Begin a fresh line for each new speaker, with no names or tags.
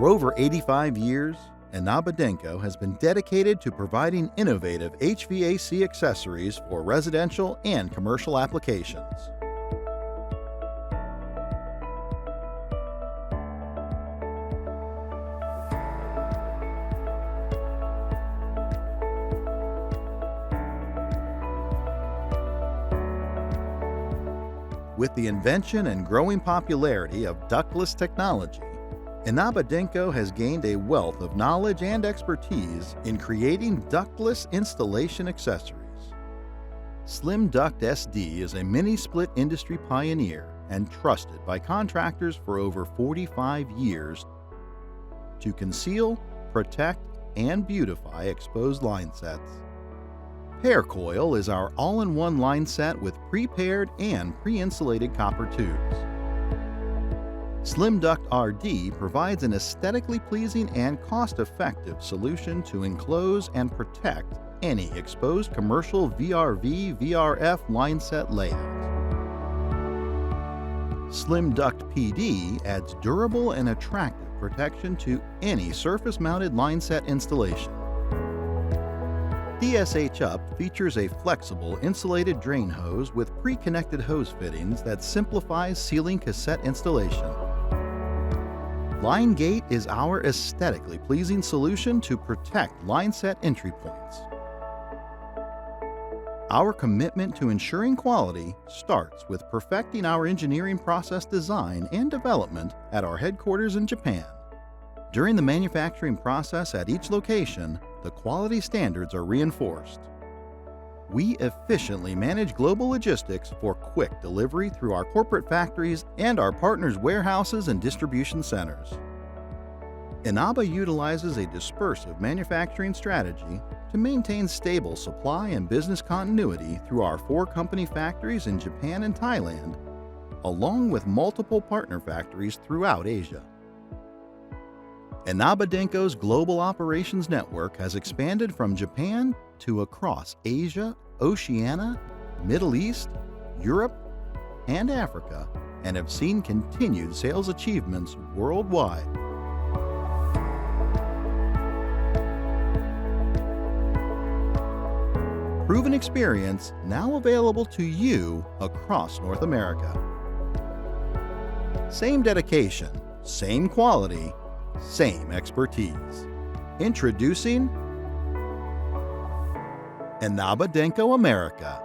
For over 85 years, Inaba Denko has been dedicated to providing innovative HVAC accessories for residential and commercial applications. With the invention and growing popularity of ductless technology, Inaba Denko has gained a wealth of knowledge and expertise in creating ductless installation accessories. Slim Duct SD is a mini-split industry pioneer and trusted by contractors for over 45 years to conceal, protect, and beautify exposed line sets. Pair Coil is our all-in-one line set with pre-paired and pre-insulated copper tubes. Slim Duct RD provides an aesthetically pleasing and cost-effective solution to enclose and protect any exposed commercial VRV/VRF line set layout. Slim Duct PD adds durable and attractive protection to any surface-mounted line set installation. DSH Up features a flexible insulated drain hose with pre-connected hose fittings that simplifies sealing cassette installation. Line Gate is our aesthetically pleasing solution to protect line set entry points. Our commitment to ensuring quality starts with perfecting our engineering process design and development at our headquarters in Japan. During the manufacturing process at each location, the quality standards are reinforced. We efficiently manage global logistics for quick delivery through our corporate factories and our partners' warehouses and distribution centers. Inaba utilizes a dispersive manufacturing strategy to maintain stable supply and business continuity through our 4 company factories in Japan and Thailand, along with multiple partner factories throughout Asia. Inaba Denko's global operations network has expanded from Japan to across Asia, Oceania, Middle East, Europe, and Africa, and have seen continued sales achievements worldwide. Proven experience now available to you across North America. Same dedication, same quality, same expertise. Introducing Inaba Denko America.